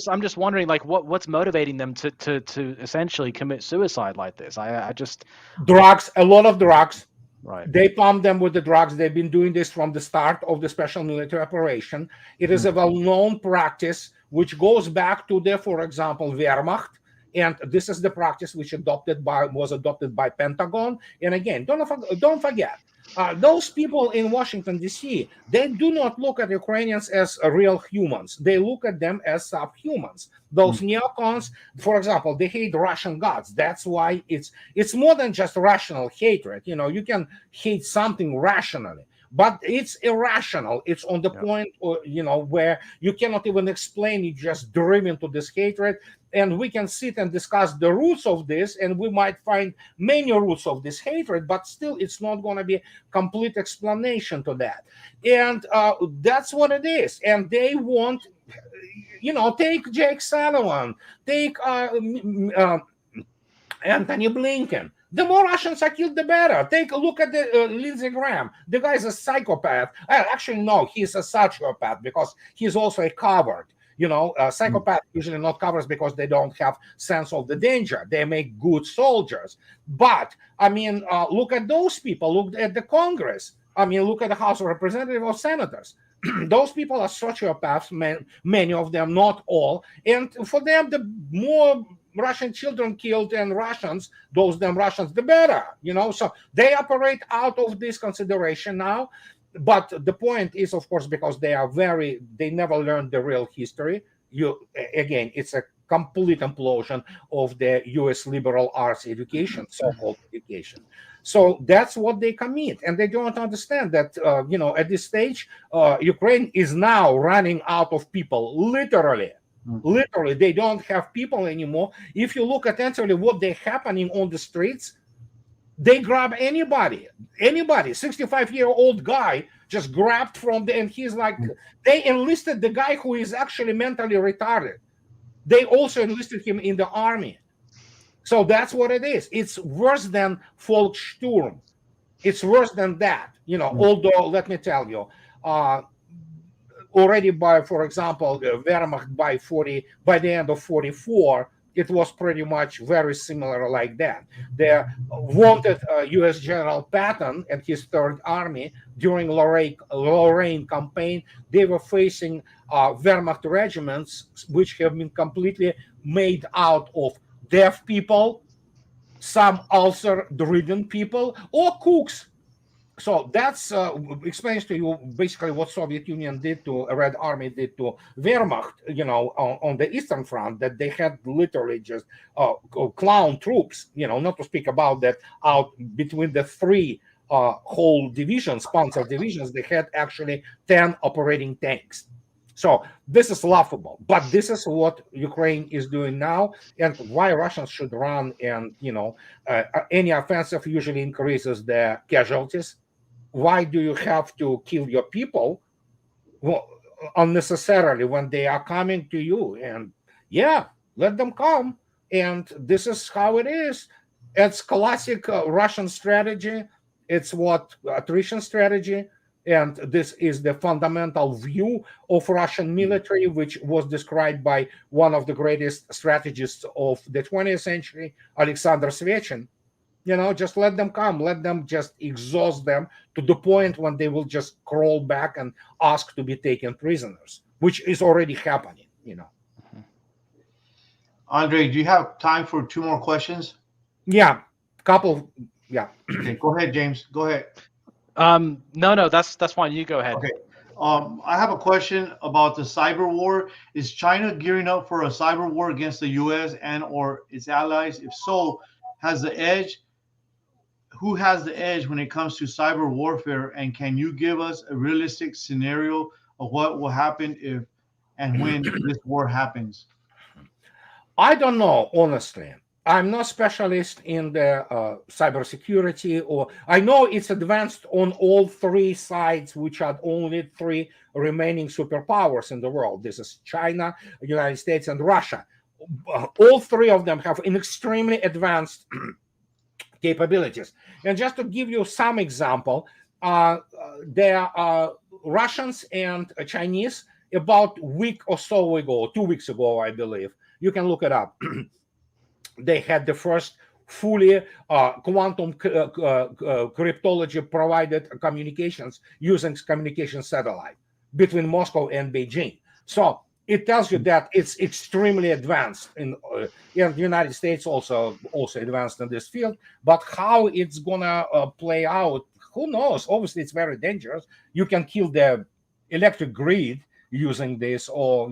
I'm just wondering, like, what's motivating them to essentially commit suicide like this? I just drugs, a lot of drugs. Right. They pump them with the drugs. They've been doing this from the start of the special military operation. It is a well-known practice which goes back to the, for example, Wehrmacht. And this is the practice which was adopted by Pentagon. And again, don't forget, those people in Washington, D.C., they do not look at Ukrainians as real humans. They look at them as subhumans. Those neocons, for example, they hate Russian gods. That's why it's more than just rational hatred. You know, you can hate something rationally, but it's irrational. It's on the point, you know, where you cannot even explain. You just driven to this hatred. And we can sit and discuss the roots of this, and we might find many roots of this hatred, but still it's not going to be complete explanation to that. And that's what it is. And they want, you know, take Jake Sullivan, take Anthony Blinken. The more Russians are killed, the better. Take a look at the Lindsey Graham. The guy's a psychopath. Actually, no, he's a sociopath, because he's also a coward. You know, psychopaths usually not cowards because they don't have sense of the danger. They make good soldiers. But, I mean, look at those people. Look at the Congress. I mean, look at the House of Representatives or Senators. Those people are sociopaths, many of them, not all. And for them, the more Russian children killed and Russians, those damn Russians, the better. You know, so they operate out of this consideration now. But the point is, of course, because they never learned the real history. Again, it's a complete implosion of the U.S. liberal arts education, so-called education. So that's what they commit. And they don't understand that, you know, at this stage, Ukraine is now running out of people, literally. Literally, they don't have people anymore. If you look at actually what they're happening on the streets, they grab anybody, 65-year-old guy just grabbed from and he's like, they enlisted the guy who is actually mentally retarded. They also enlisted him in the army. So that's what it is. It's worse than Volkssturm. It's worse than that, you know, although let me tell you, already for example, the Wehrmacht by the end of 44, it was pretty much very similar like that. The wanted U.S. General Patton and his Third Army during Lorraine campaign, they were facing Wehrmacht regiments which have been completely made out of deaf people, some ulcer-ridden people, or cooks. So that's explains to you basically what Soviet Union did to Red Army did to Wehrmacht, you know, on the Eastern Front, that they had literally just clown troops, you know, not to speak about that out between the three whole divisions, Panzer divisions, they had actually 10 operating tanks. So this is laughable, but this is what Ukraine is doing now, and why Russians should run. And, you know, any offensive usually increases the casualties. Why do you have to kill your people unnecessarily when they are coming to you? And yeah, let them come. And this is how it is. It's classic Russian strategy. It's what attrition strategy. And this is the fundamental view of Russian military, which was described by one of the greatest strategists of the 20th century, Alexander Svechin. You know, just let them come. Let them just exhaust them to the point when they will just crawl back and ask to be taken prisoners, which is already happening, you know. Andrei, do you have time for 2 more questions? Yeah, couple. Yeah. Okay, go ahead, James. Go ahead. No, that's fine. You go ahead. Okay. I have a question about the cyber war. Is China gearing up for a cyber war against the U.S. and or its allies? If so, has the edge? Who has the edge when it comes to cyber warfare? And can you give us a realistic scenario of what will happen if and when this war happens? I don't know, honestly. I'm not specialist in the cybersecurity, or I know it's advanced on all three sides, which are only three remaining superpowers in the world. This is China, United States, and Russia. All three of them have an extremely advanced capabilities. And just to give you some example, there are Russians and Chinese about a week or so ago, 2 weeks ago, I believe. You can look it up. They had the first fully quantum cryptology provided communications using communication satellite between Moscow and Beijing. So it tells you that it's extremely advanced in the United States, also advanced in this field. But how it's gonna play out, who knows? Obviously, it's very dangerous. You can kill the electric grid using this, or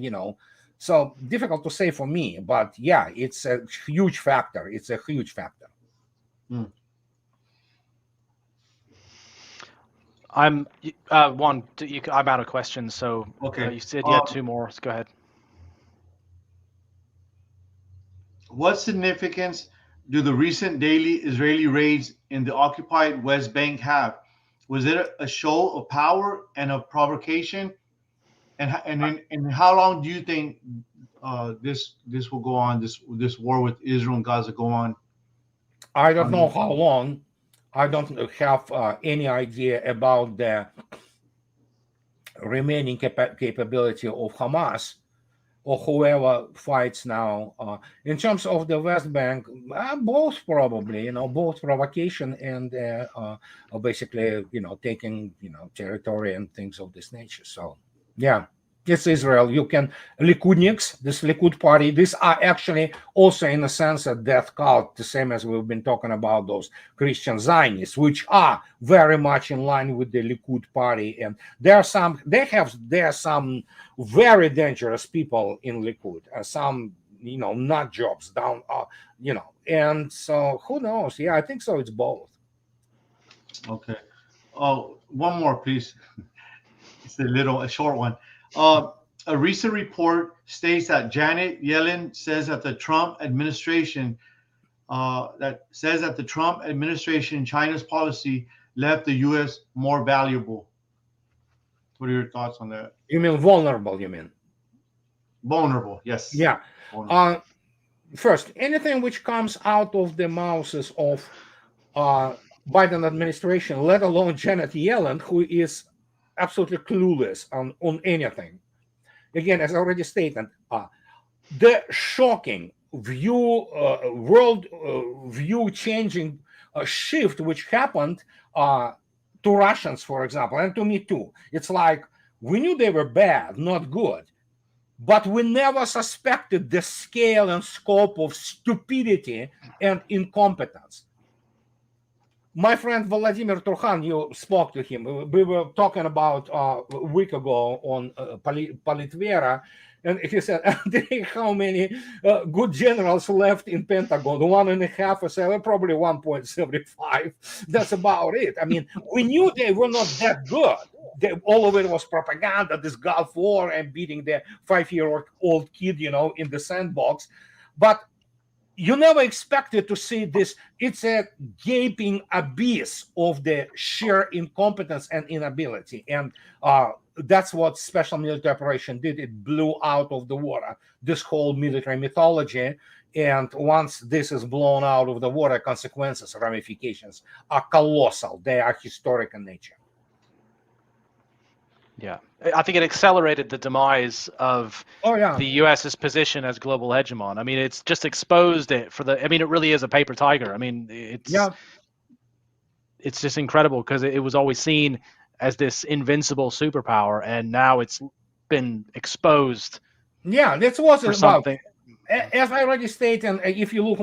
so difficult to say for me. But yeah, it's a huge factor. It's a huge factor. Hmm. I'm I'm out of questions. So Okay. you said you had two more. So go ahead. What significance do the recent daily Israeli raids in the occupied West Bank have? Was it a show of power and of provocation? And how long do you think this will go on? This war with Israel and Gaza go on? I don't know how long. I don't have any idea about the remaining capability of Hamas or whoever fights now. In terms of the West Bank, both probably, both provocation and basically, taking, territory and things of this nature. So, yeah. It's Israel. You can Likudniks, this Likud party. These are actually also, in a sense, a death cult, the same as we've been talking about those Christian Zionists, which are very much in line with the Likud party. And there are some very dangerous people in Likud. Some, nut jobs down, And so who knows? Yeah, I think so. It's both. Okay. Oh, one more, please. It's a short one. A recent report states that Janet Yellen says that the Trump administration China's policy left the U.S. more valuable. What are your thoughts on that? You mean vulnerable? You mean vulnerable? Yes. Yeah. Vulnerable. First, anything which comes out of the mouths of Biden administration, let alone Janet Yellen, who is absolutely clueless on anything. Again, as I already stated, the shocking world view changing shift which happened to Russians, for example, and to me too. It's like we knew they were bad, not good, but we never suspected the scale and scope of stupidity and incompetence. My friend Vladimir Turkhan, you spoke to him. We were talking about a week ago on Politvera, and he said, how many good generals left in Pentagon? 1.5 or 7, probably 1.75. That's about it. I mean, we knew they were not that good. All of it was propaganda, this Gulf War and beating the 5-year-old kid, in the sandbox. But you never expected to see this. It's a gaping abyss of the sheer incompetence and inability. And that's what special military operation did. It blew out of the water this whole military mythology. And once this is blown out of the water, consequences, ramifications are colossal. They are historic in nature. Yeah, I think it accelerated the demise of the U.S.'s position as global hegemon. I mean, it's just exposed it it really is a paper tiger. I mean, it's just incredible because it was always seen as this invincible superpower, and now it's been exposed. Yeah, that's what it's about. As I already stated, and if you look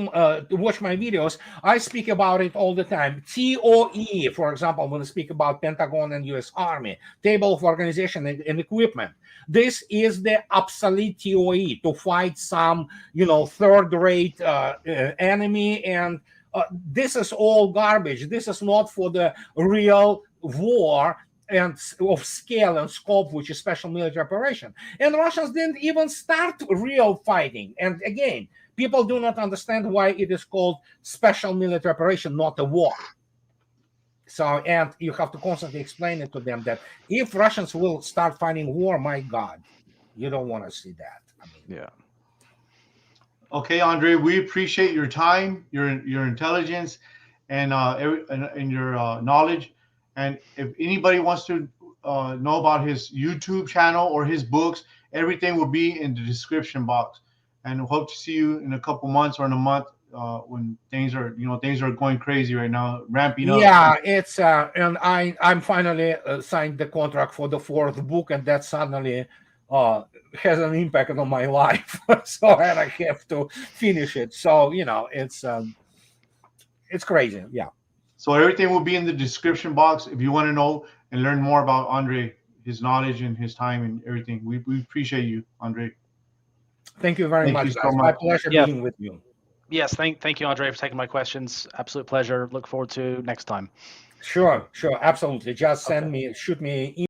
watch my videos, I speak about it all the time. TOE, for example, when I speak about Pentagon and U.S. Army, Table of Organization and Equipment. This is the obsolete TOE to fight some, third-rate enemy, and this is all garbage. This is not for the real war and of scale and scope, which is special military operation. And Russians didn't even start real fighting. And again, people do not understand why it is called special military operation, not a war. So, and you have to constantly explain it to them that if Russians will start fighting war, my God, you don't want to see that. Yeah. Okay, Andrei, we appreciate your time, your intelligence, and your knowledge. And if anybody wants to know about his YouTube channel or his books, everything will be in the description box. And hope to see you in a couple months or in a month when things are going crazy right now, ramping up. Yeah, it's and I'm finally signed the contract for the 4th book, and that suddenly has an impact on my life. So and I have to finish it. So it's crazy. Yeah. So everything will be in the description box if you want to know and learn more about Andrei, his knowledge and his time and everything. We appreciate you, Andrei. Thank you very much, so guys. My pleasure being with you. Yes, thank you, Andrei, for taking my questions. Absolute pleasure. Look forward to next time. Sure, absolutely. Just shoot me.